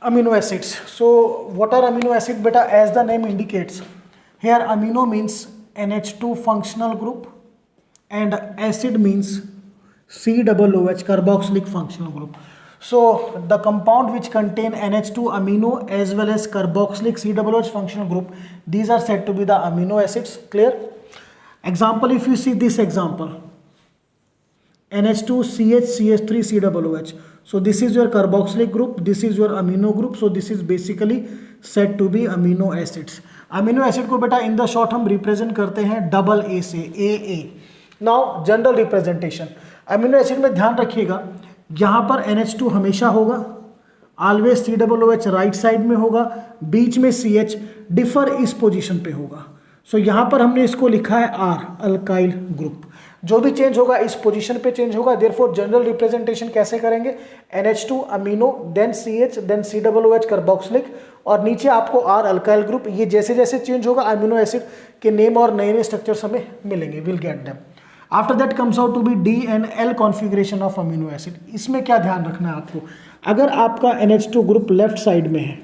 amino acids. So what are amino acids beta? As the name indicates, here amino means NH2 functional group and acid means COOH carboxylic functional group. So the compound which contain NH2 amino as well as carboxylic COOH functional group, these are said to be the amino acids. Clear? Example, if you see this example, NH2 CH CH3 COOH. So this is your carboxylic group, this is your amino group. So this is basically said to be amino acids. Amino acid को बेटा in the short हम represent करते हैं double A से, AA. Now general representation amino acid में ध्यान रखिएगा, यहाँ पर NH2 हमेशा होगा, ऑलवेज COOH राइट साइड में होगा, बीच में CH डिफर इस पोजीशन पे होगा. सो यहाँ पर हमने इसको लिखा है R, अल्काइल ग्रुप. जो भी चेंज होगा इस पोजीशन पे चेंज होगा. देयरफॉर जनरल रिप्रेजेंटेशन कैसे करेंगे? NH2 amino, then CH, then COOH carboxylic, और नीचे आपको R अल्काइल ग्रुप. ये जैसे जैसे चेंज होगा अमीनो एसिड के नेम और नए नए स्ट्रक्चर्स हमें मिलेंगे. Will get them. After that comes out to be D and L configuration of amino acid. इसमें क्या ध्यान रखना है आपको? अगर आपका NH2 ग्रुप लेफ्ट साइड में है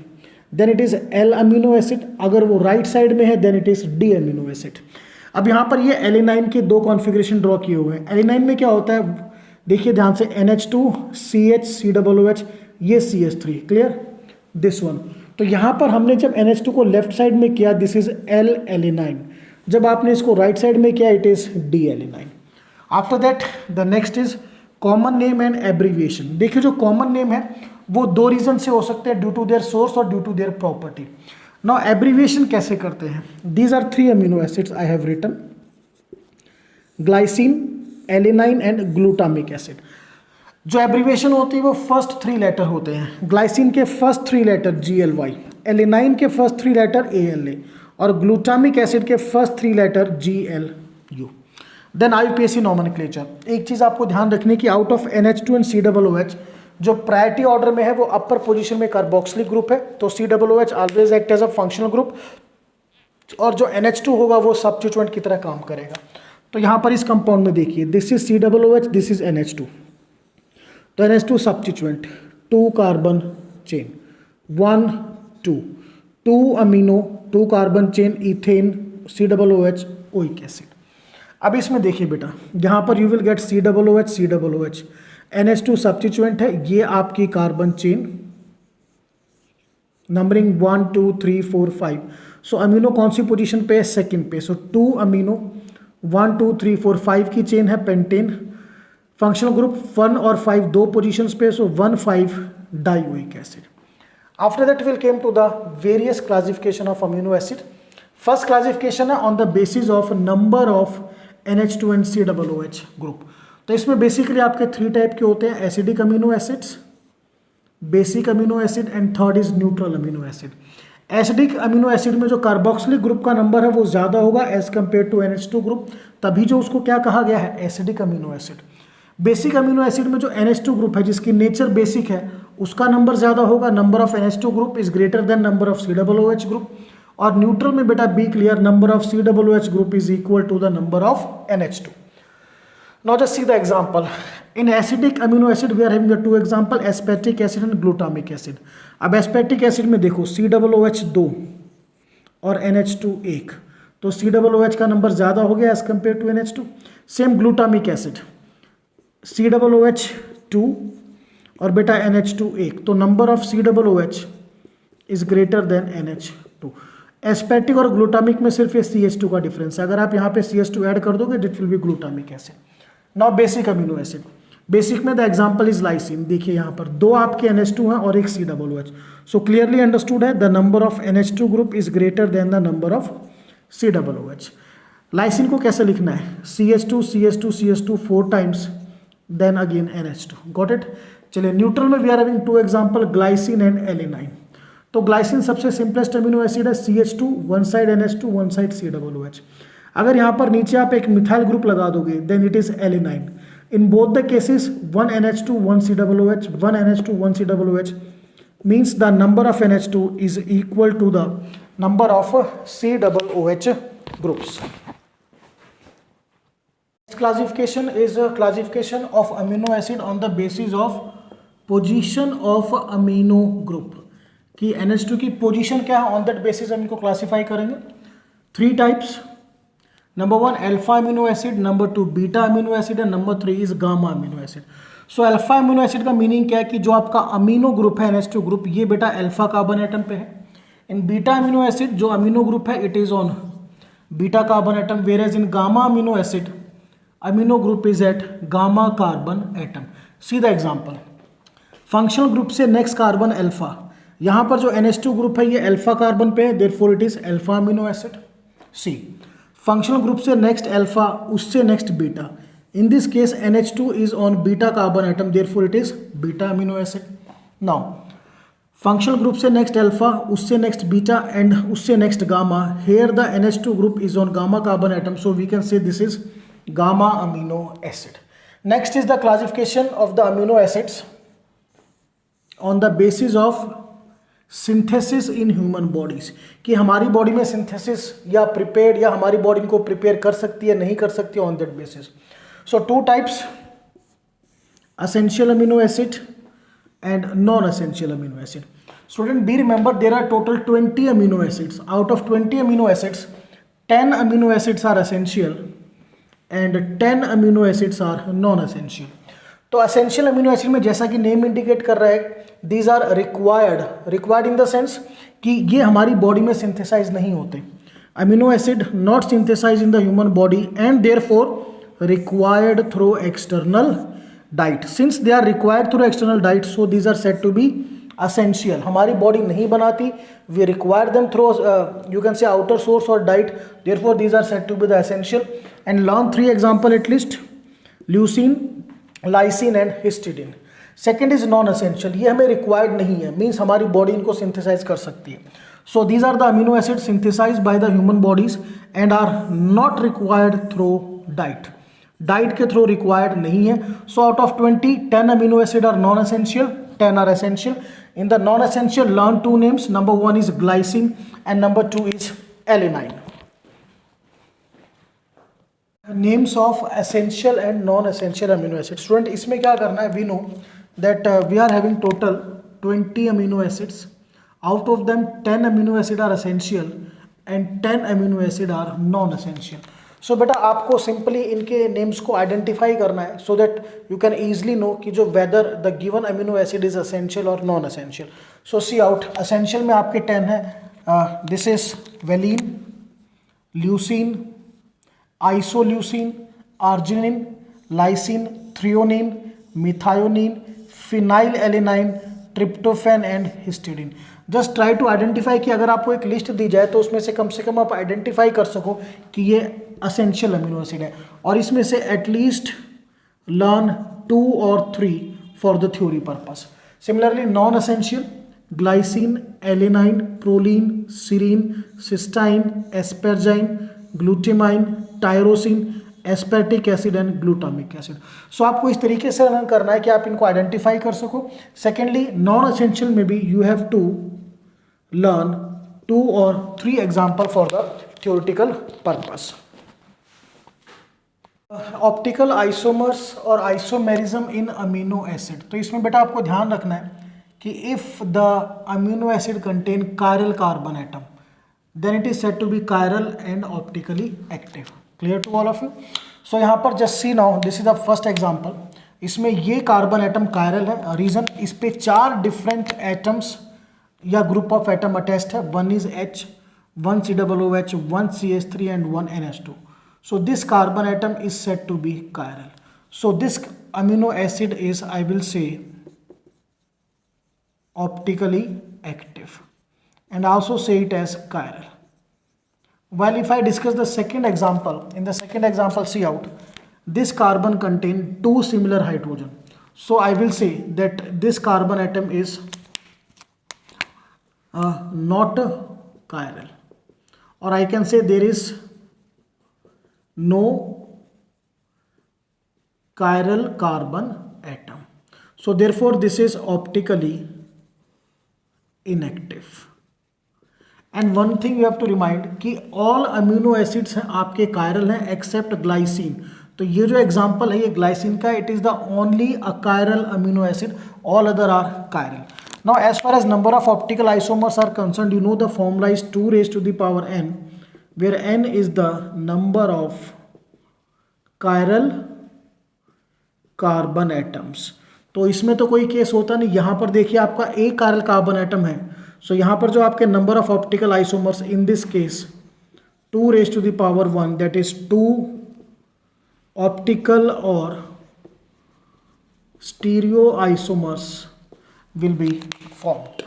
then it is L amino acid, अगर वो राइट साइड में है then it is D amino acid. अब यहाँ पर ये एलिनाइन के दो कॉन्फ़िगरेशन ड्रॉ किए हुए हैं. एलिनाइन में क्या होता है देखिए ध्यान से, NH2 CH COOH, ये CH3. क्लियर? This one. तो यहाँ पर हमने जब NH2 को लेफ्ट साइड में किया दिस इज L एलिनाइन, जब आपने इसको राइट साइड में किया it is D एलिनाइन. After that the next is common name and abbreviation. देखिए जो कॉमन नेम है वो दो रीजन से हो सकते हैं, ड्यू टू देयर सोर्स और due to their property. Now abbreviation कैसे करते हैं? These are 3 amino acids I have written, glycine, alanine and glutamic acid. जो एब्रीविएशन होती है वो फर्स्ट 3 लेटर होते हैं. ग्लाइसिन के फर्स्ट 3 लेटर GLY, एलिनाइन के फर्स्ट 3 लेटर ALA और ग्लूटामिक एसिड के first 3 letter GLU. Then IUPAC nomenclature. एक चीज़ आपको ध्यान रखने की, out of NH2 and COOH जो प्रायोरिटी ऑर्डर में है वो अपर पोजीशन में कार्बोक्सिलिक ग्रुप है, तो COOH always act as a functional group, और जो NH2 होगा वो सब्स्टिट्यूएंट की तरह काम करेगा. तो यहाँ पर इस कंपाउंड में देखिए this is COOH, this is NH2. तो NH2 substituent, 2 carbon chain, 1 2 2 amino, 2 carbon chain, ethane, COOH, oic acid. अब इसमें देखिए बेटा, यहाँ पर you will gate COOH, NH2 substituent है, ये आपकी कार्बन चेन नंबरिंग 1 2 3 4 5. सो अमीनो कौन सी पोजीशन पे है? सेकंड पे. सो 2 अमीनो, 1 2 3 4 5 की चेन है पेंटेन. फंक्शनल ग्रुप 1 और 5 दो पोजीशंस पे, so 1 5 dioic acid. After that will came to the various classification of amino acid. First classification है on the basis of number of NH2 and COOH group. तो इसमें basically आपके 3 type के होते हैं, acidic amino acids, basic amino acid and third is neutral amino acid. Acidic amino acid में जो carboxylic group का नंबर है वो ज़्यादा होगा as compare to NH2 group, तभी जो उसको क्या कहा गया है? Acidic amino acid. Basic amino acid में जो NH2 ग्रुप है जिसकी नेचर बेसिक है उसका नंबर ज़्यादा होगा, number of NH2 group is greater than number of COOH group. और न्यूट्रल में बेटा be clear, number of COOH group is equal to the number of NH2. Now just see the example. In acidic amino acid we are having the 2 example, aspartic acid and glutamic acid. अब aspartic acid में देखो COOH 2 और NH2 1, तो COOH का number ज़्यादा हो गया as compare to NH2. Same glutamic acid, COOH 2 और बेटा NH2 1, तो number of COOH is greater than NH2. Aspartic और ग्लूटामिक में सिर्फ ये CH2 का डिफरेंस है, अगर आप यहाँ पे CH2 ऐड कर दोगे it will B glutamic acid. Now basic amino acid. Basic में द एग्जांपल इज लाइसिन. देखिए यहाँ पर 2 आपके NH2 हैं और एक COOH. सो क्लियरली अंडरस्टूड है, the number of NH2 group is greater than the number of COOH. Lysine को कैसे लिखना है? CH2 CH2 CH2 4 times then again NH2. Got it? चलिए न्यूट्रल में we are having 2 example, glycine and alanine. तो glycine सबसे simplest amino acid है, CH2 one side NH2 one side COOH. अगर यहाँ पर नीचे आप एक मिथाइल ग्रुप लगा दोगे then it is alanine. In both the cases 1 NH2 1 COOH, 1 NH2 1 COOH means the number of NH2 is equal to the number of COOH groups. Classification is a classification of amino acid on the basis of position of amino group. कि NH2 की position क्या है, on that basis हम इनको classify करेंगे। 3 types, number 1 alpha amino acid, number 2 beta amino acid and number 3 is gamma amino acid. So alpha amino acid का meaning क्या है कि जो आपका अमीनो ग्रुप है NH2 ग्रुप, ये बेटा अल्फा कार्बन एटम पे है। इन बीटा अमीनो एसिड जो अमीनो ग्रुप है it is on beta carbon atom, whereas in gamma amino acid amino group is at gamma carbon atom. See the example, functional group से next carbon alpha, यहाँ पर जो NH2 group है ये alpha carbon पे है, therefore it is alpha amino acid. See functional group से next alpha, उससे next beta, in this case NH2 is on beta carbon atom, therefore it is beta amino acid. Now functional group से next alpha, उससे next beta and उससे next gamma, here the NH2 group is on gamma carbon atom, so we can say this is gamma amino acid. Next is the classification of the amino acids on the basis of synthesis in human bodies, कि हमारी body में synthesis या prepared या हमारी body को prepare कर सकती है नहीं कर सकती है, on that basis. So 2 types, essential amino acid and non-essential amino acid. Student, be remember there are total 20 amino acids. Out of 20 amino acids, 10 amino acids are essential and 10 amino acids are non-essential. तो essential amino acid में जैसा कि name indicate कर रहा है, these are required in the sense कि ये हमारी बॉडी में सिंथेसाइज नहीं होते। Amino acid not synthesize in the human body and therefore required through external diet. Since they are required through external diet, so these are said to be essential. हमारी body नहीं बनाती, we require them through you can say outer source और diet, therefore these are said to be the essential. And learn 3 example at least, leucine, lysine and histidine. Second is non essential, ये हमें required नहीं है, means हमारी body इनको synthesise कर सकती है। So these are the amino acid synthesize by the human bodies and are not required through diet, diet के थ्रू रिक्वायर्ड नहीं है। So out of 20, 10 amino acid are non essential, 10 are essential. In the non essential learn 2 names, number 1 is glycine and number 2 is alanine. Names of essential and non essential amino acid. Student, इसमें क्या करना है, we know that we are having total 20 amino acids. Out of them 10 amino acid are essential and 10 amino acid are non-essential. So बेटा आपको simply इनके names को identify करना है so that you can easily know कि जो whether the given amino acid is essential or non-essential. So see out, essential में आपके 10 है, this is valine, leucine, isoleucine, arginine, lysine, threonine, methionine, phenylalanine, tryptophan and histidine. Just try to identify कि अगर आपको एक list दी जाए तो उसमें से कम आप आइडेंटिफाई कर सको कि ये असेंशियल अमीनो एसिड है, और इसमें से एटलीस्ट लर्न 2 और 3 for the theory purpose. Similarly non essential, glycine, alanine, proline, serine, cysteine, asparagine, glutamine, tyrosine, aspartic acid and glutamic acid. So आपको इस तरीके से लर्न करना है कि आप इनको आइडेंटिफाई कर सको। सेकेंडली नॉन एसेंशियल में भी यू हैव टू लर्न 2 और 3 example for the theoretical purpose. Optical isomers और आइसोमेरिज्म इन अमीनो एसिड। तो इसमें बेटा आपको ध्यान रखना है कि if the amino acid contain chiral carbon atom then it is said to be chiral and optically active. Clear to all of you? So यहाँ पर just see now, this is the first example. इसमें ये carbon atom chiral है, reason इस पे 4 different atoms या group of atom attached है, 1 is H, 1 COOH, 1 CH3 and 1 NH2. So this carbon atom is said to be chiral. So this amino acid is, I will say, optically active and also say it as chiral. While if I discuss the second example, in the second example, see out, this carbon contain 2 similar hydrogen. So I will say that this carbon atom is not chiral, or I can say there is no chiral carbon atom. So therefore this is optically inactive. And one thing you have to remind कि all amino acids हैं आपके chiral हैं except glycine. तो ये जो example है ये glycine का, it is the only a chiral amino acid, all other are chiral. Now as far as number of optical isomers are concerned, you know the formula is 2 raised to the power n, where n is the number of chiral carbon atoms. तो इसमें तो कोई case होता नहीं, यहाँ पर देखिए आपका एक chiral कार्बन एटम है, सो यहाँ पर जो आपके number of optical isomers in this case 2 raised to the power 1, that is 2 optical or stereoisomers will be formed.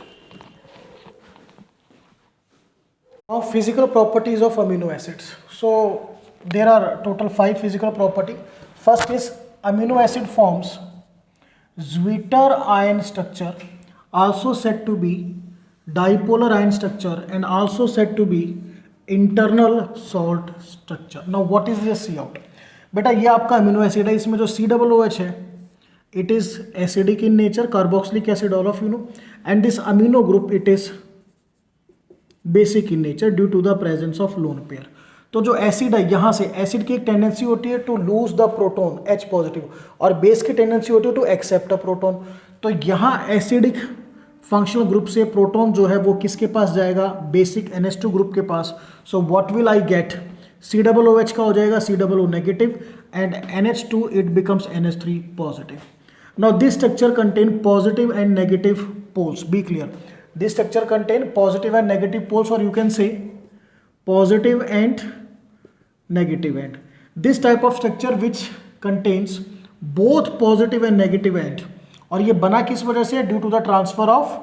Now physical properties of amino acids. So there are total 5 physical property. First is amino acid forms Zwitter ion structure, also said to be dipolar ion structure and also said to be internal salt structure. Now what is this C out? बेटा ये आपका amino acid है, इसमें जो COOH है it is acidic in nature, carboxylic acid, all of you know, and this amino group it is basic in nature due to the presence of lone pair. तो जो acid है यहाँ से acid की एक टेंडेंसी होती है to lose the proton H positive और बेस की टेंडेंसी होती है टू एक्सेप्ट अ प्रोटॉन। तो यहाँ एसिडिक फंक्शनल ग्रुप से प्रोटॉन जो है वो किसके पास जाएगा, बेसिक NH2 ग्रुप के पास। So what will I get, COOH का हो जाएगा COO negative and NH2 it becomes NH3 positive. Now this structure contain positive and negative poles. Be clear. This structure contain positive and negative poles, or you can say positive and negative end. This type of structure which contains both positive and negative end. और ये बना किस वजह से, due to the transfer of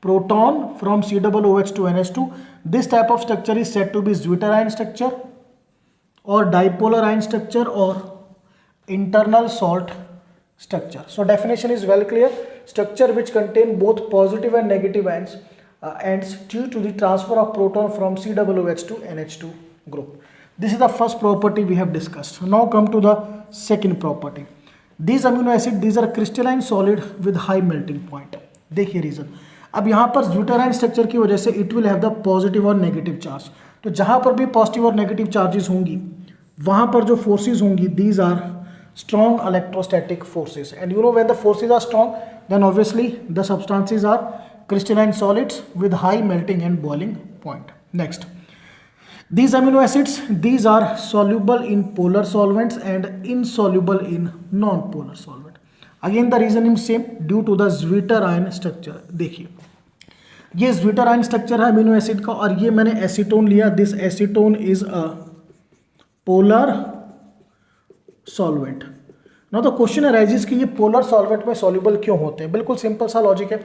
proton from COOH to NH2. This type of structure is said to be Zwitter ion structure or dipolar ion structure or internal salt structure. So definition is well clear. Structure which contain both positive and negative ends due to the transfer of proton from COOH to NH2 group. This is the first property we have discussed. Now come to the second property. These amino acids, these are crystalline solid with high melting point. देखिए reason, अब यहाँ पर Zwitter ion structure की वजह से it will have the positive और negative charge. तो जहाँ पर भी पॉजिटिव और नेगेटिव चार्जेस होंगी वहाँ पर जो फोर्सेज होंगी these are strong electrostatic forces, and you know when the forces are strong then obviously the substances are crystalline solids with high melting and boiling point. Next, these amino acids, these are soluble in polar solvents and insoluble in non-polar solvent. Again the reason is same, due to the Zwitter ion structure. देखिए ये Zwitter ion structure है amino acid का, और ये मैंने acetone लिया, this acetone is a polar solvent. Now the question arises कि ये पोलर सॉल्वेंट में सॉल्युबल क्यों होते हैं। बिल्कुल सिंपल सा लॉजिक है,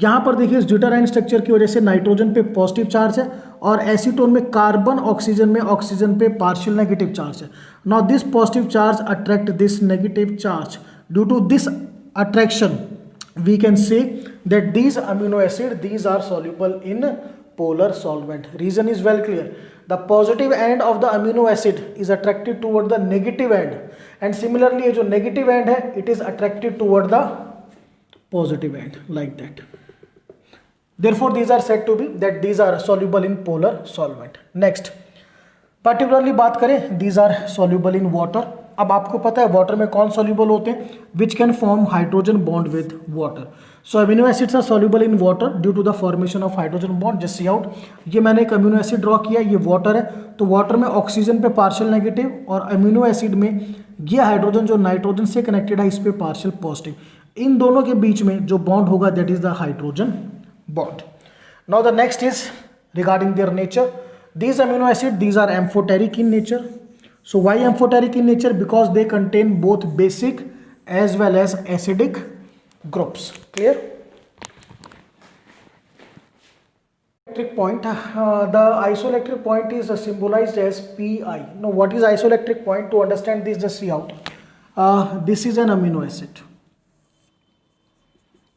यहाँ पर देखिए Zwitter ion स्ट्रक्चर की वजह से नाइट्रोजन पे पॉजिटिव चार्ज है और एसीटोन में कार्बन ऑक्सीजन पे पार्शियल नेगेटिव चार्ज है। Now this positive charge attract this negative charge, due to this attraction we can say that these amino acids, these are soluble in polar solvent. Reason is well clear. The positive end of the amino acid is attracted toward the negative end, and similarly ये जो negative end है it is attracted toward the positive end, like that. Therefore these are said to be that these are soluble in polar solvent. Next, particularly बात करें these are soluble in water. अब आपको पता है water में कौन soluble होते हैं, which can form hydrogen bond with water. So amino acids are soluble in water due to the formation of hydrogen bond. Just see out, ये मैंने एक अमीनो एसिड ड्रॉ किया, ये वाटर है, तो वाटर में ऑक्सीजन पे पार्शियल नेगेटिव और अमीनो एसिड में ये हाइड्रोजन जो नाइट्रोजन से कनेक्टेड है इस पे पार्शियल पॉजिटिव. इन दोनों के बीच में जो बॉन्ड होगा that is the hydrogen bond. Now the next is regarding their nature. These amino acids, these are amphoteric in nature. So why amphoteric in nature? Because they contain both basic as well as acidic groups. Clear? Electric point. The isoelectric point is symbolized as Pi. Now what is isoelectric point? To understand this, just see out. This is an amino acid.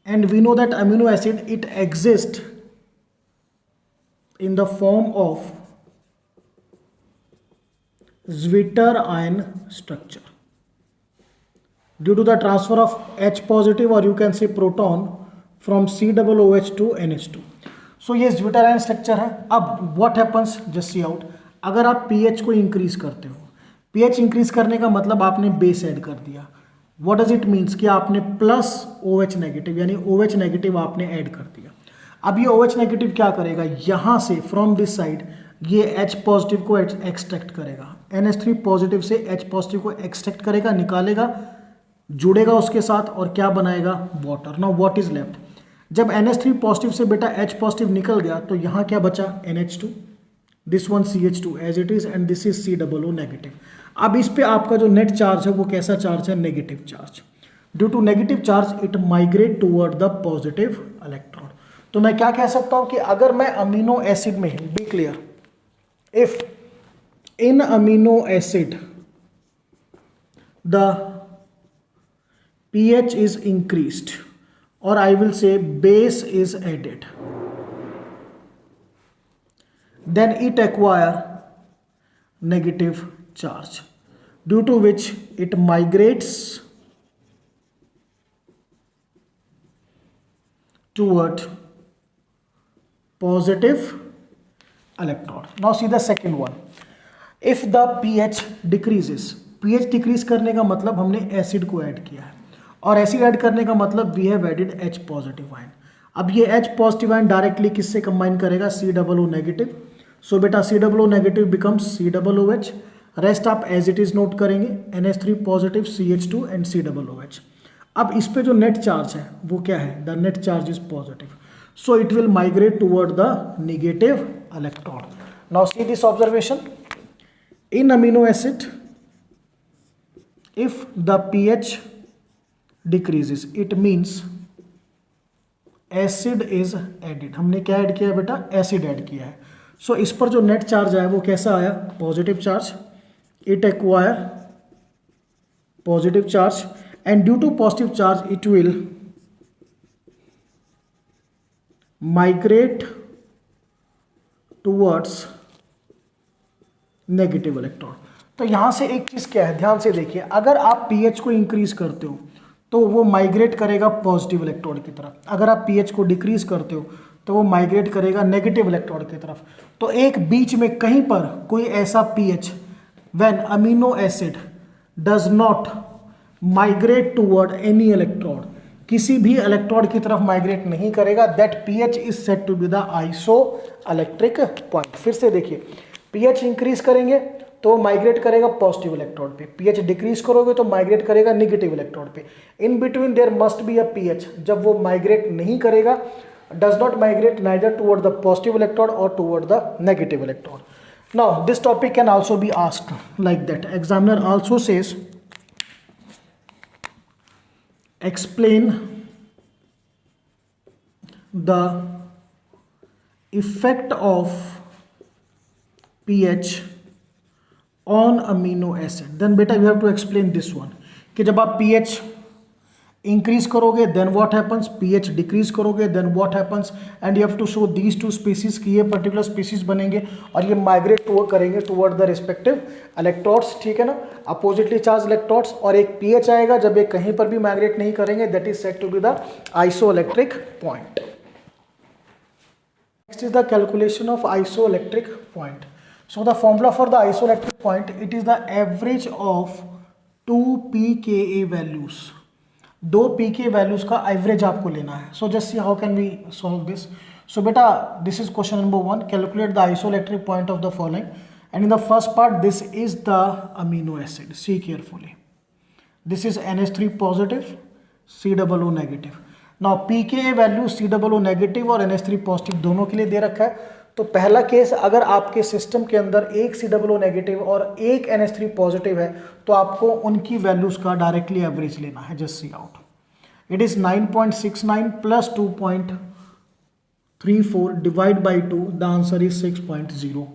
And we know that amino acid, it exists in the form of Zwitter ion structure due to the transfer of H positive or you can say proton from COOH to NH2. So ये Zwitter ion structure है. अब what happens, just see out. अगर आप pH को increase करते हो, pH increase करने का मतलब आपने बेस ऐड कर दिया. व्हाट डज इट मीन्स कि आपने प्लस OH नेगेटिव यानी OH नेगेटिव आपने ऐड कर दिया। अब ये OH नेगेटिव क्या करेगा, यहाँ से फ्रॉम दिस साइड ये H पॉजिटिव को एक्सट्रैक्ट करेगा, NH3 पॉजिटिव से H पॉजिटिव को एक्सट्रैक्ट करेगा, निकालेगा, जुड़ेगा उसके साथ और क्या बनाएगा, water. Now what is left, जब NH3 पॉजिटिव से बेटा H पॉजिटिव निकल गया तो यहाँ क्या बचा, NH2, this one CH2 as it is and this is COO negative. अब इस पे आपका जो नेट चार्ज है वो कैसा चार्ज है, negative charge. Due to negative charge it migrate toward the positive electron. तो मैं क्या कह सकता हूं कि अगर मैं अमीनो एसिड में, be clear, if in amino acid the pH is increased or I will say base is added, then it acquire negative charge, due to which it migrates toward positive electron. Now see the second one. If the pH decreases, pH decrease करने का मतलब हमने acid को add किया है और acid add करने का मतलब we have added H positive ion. अब ये H पॉजिटिव आयन डायरेक्टली किससे कंबाइन करेगा, COO नेगेटिव। सो बेटा COO negative becomes COOH, rest आप एज इट इज नोट करेंगे, NH3 positive CH2 and COOH। अब इस पे जो नेट चार्ज है वो क्या है, the net charge is positive, so it will migrate toward the negative electron. Now see this observation, in amino acid if the pH decreases it means acid is added। हमने क्या add किया है बेटा, acid add किया है। सो इस पर जो नेट चार्ज आया वो कैसा आया, positive charge, it acquire positive charge and due to positive charge it will migrate towards negative electron. तो यहां से एक चीज क्या है, ध्यान से देखिए, अगर आप pH को इंक्रीज करते हो तो वो माइग्रेट करेगा पॉजिटिव इलेक्ट्रॉन की तरफ, अगर आप pH को डिक्रीज करते हो तो वो माइग्रेट करेगा नेगेटिव इलेक्ट्रॉन की तरफ। तो एक बीच में कहीं पर कोई ऐसा pH when amino acid does not migrate toward any electron, किसी भी इलेक्ट्रॉन की तरफ माइग्रेट नहीं करेगा, that pH is said to be the isoelectric point. फिर से देखिए, pH इंक्रीज करेंगे तो माइग्रेट करेगा पॉजिटिव इलेक्ट्रॉन पे, pH डिक्रीज करोगे तो माइग्रेट करेगा नेगेटिव इलेक्ट्रॉन पे। In between there must be a pH, जब वो माइग्रेट नहीं करेगा, does not migrate neither toward the positive electron और toward the negative electron. Now this topic can also be asked like that, examiner also says explain the effect of pH on amino acid, then beta you have to explain this one कि जब आप pH increase करोगे then what happens, pH decrease करोगे then what happens, and you have to show these two species कि ये particular species बनेंगे और ये माइग्रेट करेंगे टुवर्ड द रिस्पेक्टिव इलेक्ट्रॉन्स, ठीक है ना, अपोजिटली चार्ज इलेक्ट्रॉन्स, और एक pH आएगा जब ये कहीं पर भी माइग्रेट नहीं करेंगे, that is said to be the isoelectric point. Next is the calculation of isoelectric point. So the formula for the isoelectric point, it is the average of 2 pKa values, 2 pK values का average आपको लेना है। So just see how can we solve this. So beta, this is question number 1, calculate the isoelectric point of the following, and in the first part this is the amino acid, see carefully, this is NH3 positive COO negative। Now pKa value COO negative और NH3 positive दोनों के लिए दे रखा है। तो पहला case, अगर आपके सिस्टम के अंदर एक COO नेगेटिव और एक NH3 पॉजिटिव है तो आपको उनकी वैल्यूज का डायरेक्टली एवरेज लेना है। Just see out, it is 9.69 plus 2.34 divide by 2, the answer is 6.02।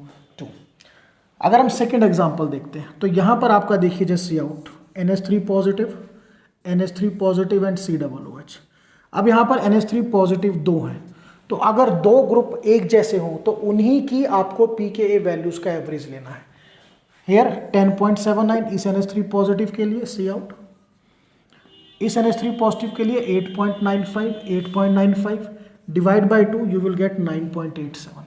अगर हम सेकेंड एग्जाम्पल देखते हैं तो यहाँ पर आपका देखिए, just see out, NH3 positive and COOH। अब यहाँ पर NH3 पॉजिटिव 2 हैं, तो अगर दो ग्रुप एक जैसे हों तो उन्हीं की आपको pKa वैल्यूज का एवरेज लेना है। हियर 10.79 इस NH3 पॉजिटिव के लिए, सी आउट, इस NH3 पॉजिटिव के लिए 8.95 divide by 2 you will get 9.87।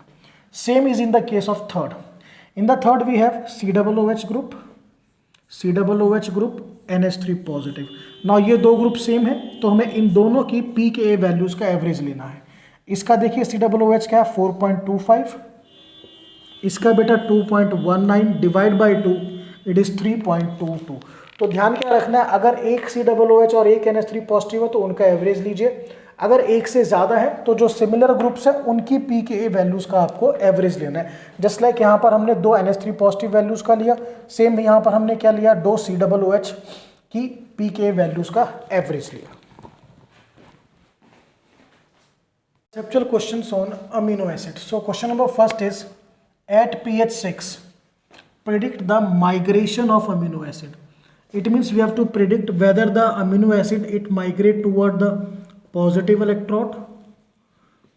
Same is in the case of third. In the third we have COOH group NH3 positive. Now ये दो ग्रुप सेम है तो हमें इन दोनों की pKa वैल्यूज का एवरेज लेना है। इसका देखिए COOH क्या है 4.25, इसका बेटा 2.19 डिवाइड बाई 2 इट इज 3.22। तो ध्यान क्या रखना है, अगर एक COOH और एक NH3 पॉजिटिव है तो उनका एवरेज लीजिए, अगर एक से ज़्यादा है तो जो सिमिलर ग्रुप्स है उनकी pKa वैल्यूज़ का आपको एवरेज लेना है। जस्ट लाइक यहाँ पर हमने दो NH3 पॉजिटिव वैल्यूज़ का लिया, सेम यहाँ पर हमने क्या लिया, दो COOH की pKa वैल्यूज़ का एवरेज लिया। Conceptual questions on amino acids. So question number first is at pH 6 predict the migration of amino acid. It means we have to predict whether the amino acid it migrate toward the positive electrode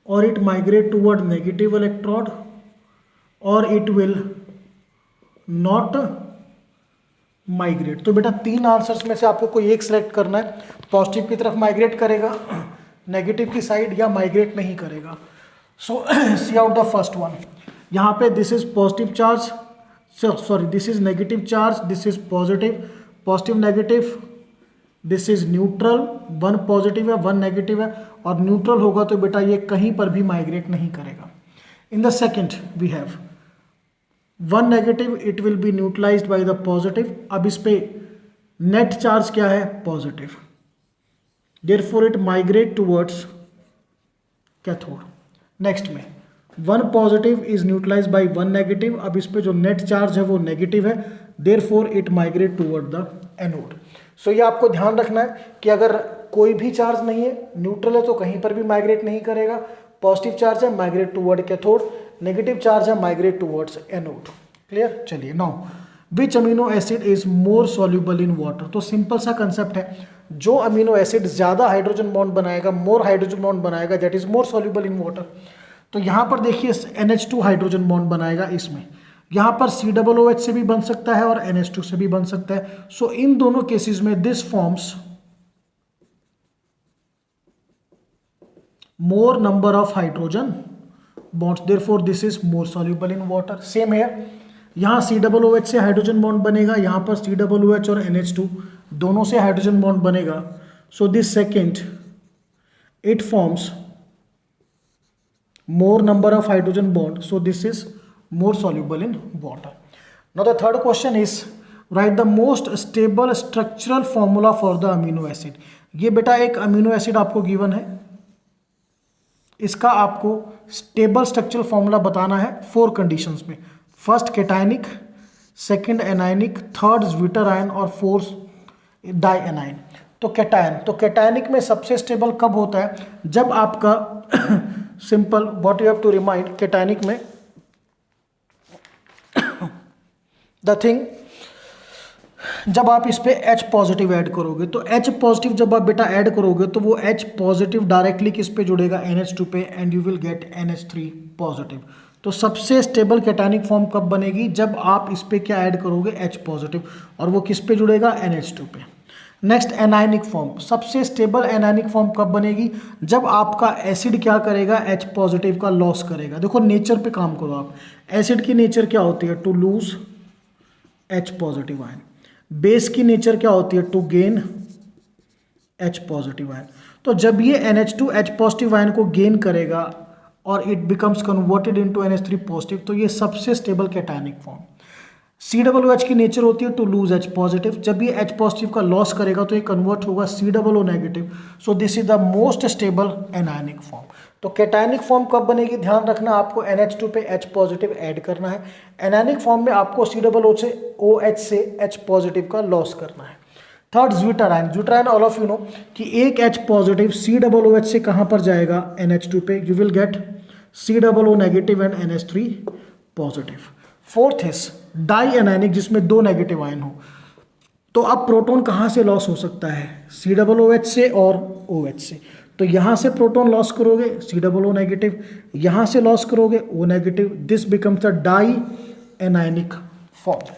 or it migrate toward negative electrode or it will not migrate. तो बेटा तीन answers में से आपको कोई एक select करना है, पॉजिटिव की तरफ माइग्रेट करेगा, नेगेटिव की साइड, या माइग्रेट नहीं करेगा। सो सी आउट द फर्स्ट वन। यहाँ पे this is positive charge, sorry this is negative charge, this is positive, positive negative, this is neutral, one positive है वन नेगेटिव है, और न्यूट्रल होगा तो बेटा ये कहीं पर भी माइग्रेट नहीं करेगा। In the second we have one negative, it will be neutralized by the positive. अब इस पे नेट चार्ज क्या है, positive, therefore it migrate towards cathode. Next में one positive is neutralized by one negative, अब इस पे जो नेट चार्ज है वो नेगेटिव है, therefore it migrate toward the anode. So ये आपको ध्यान रखना है कि अगर कोई भी चार्ज नहीं है, न्यूट्रल है तो कहीं पर भी माइग्रेट नहीं करेगा, पॉजिटिव चार्ज है migrate toward cathode, negative charge है माइग्रेट टुवर्ड्स एनोड। क्लियर? चलिए now which amino acid is more soluble in water. तो सिंपल सा कंसेप्ट है, जो अमीनो एसिड ज्यादा हाइड्रोजन बॉन्ड बनाएगा, मोर हाइड्रोजन बॉन्ड बनाएगा, that is more soluble in water. तो यहाँ पर देखिए NH2 हाइड्रोजन बॉन्ड बनाएगा इसमें, यहाँ पर COOH से भी बन सकता है और NH2 से भी बन सकता है। सो इन दोनों केसेस में this forms more number of hydrogen bonds, therefore this is more soluble in water. Same है, यहाँ COOH से हाइड्रोजन बॉन्ड बनेगा, यहाँ पर COOH और NH2 दोनों से हाइड्रोजन बॉन्ड बनेगा। So this second it forms more number of hydrogen bond, so this is more soluble in water. Now the third question is write the most stable structural formula for the amino acid. ये बेटा एक amino acid आपको given है, इसका आपको stable structural formula बताना है 4 conditions में। First cationic, second anionic, third zwitter ion और फोर्थ डाई एनायन। तो कैटायनिक में सबसे स्टेबल कब होता है, जब आपका simple what you have to remind, cationic में द थिंग, जब आप इस पे H पॉजिटिव ऐड करोगे, तो H पॉजिटिव जब आप बेटा ऐड करोगे तो वो H पॉजिटिव डायरेक्टली किस पे जुड़ेगा, NH2 पे, and you will gate NH3 positive. तो सबसे स्टेबल कैटायनिक फॉर्म कब बनेगी, जब आप इस पे क्या ऐड करोगे, H पॉजिटिव, और वो किस पे जुड़ेगा, NH2 पे। नेक्स्ट एनायनिक फॉर्म, सबसे स्टेबल एनायनिक फॉर्म कब बनेगी, जब आपका एसिड क्या करेगा, H पॉजिटिव का लॉस करेगा। देखो नेचर पे काम करो आप, एसिड की नेचर क्या होती है, to lose H positive ion. Base की नेचर क्या होती है, to gain H positive ion. तो जब ये NH2 H पॉजिटिव आयन को गेन करेगा और it becomes converted into NH3 positive, तो ये सबसे स्टेबल कैटायनिक फॉर्म। COOH की नेचर होती है टू लूज H पॉजिटिव, जब ये H पॉजिटिव का लॉस करेगा तो ये कन्वर्ट होगा COO negative. So this is the most stable anionic form. तो कैटायनिक फॉर्म कब बनेगी, ध्यान रखना, आपको NH2 पे H पॉजिटिव ऐड करना है। एनायनिक फॉर्म में आपको COOH से H पॉजिटिव का लॉस करना है। Third zwitter ion, zwitter ion all of you know कि एक H पॉजिटिव COOH से कहाँ पर जाएगा, NH2 पे, you will get COO negative and NH3 positive. Fourth is dianionic, जिसमें 2 नेगेटिव आयन हो। तो अब प्रोटॉन कहाँ से लॉस हो सकता है, COOH से और OH से। तो यहाँ से प्रोटॉन लॉस करोगे COO नेगेटिव, यहाँ से लॉस करोगे O negative, this becomes the dianionic form.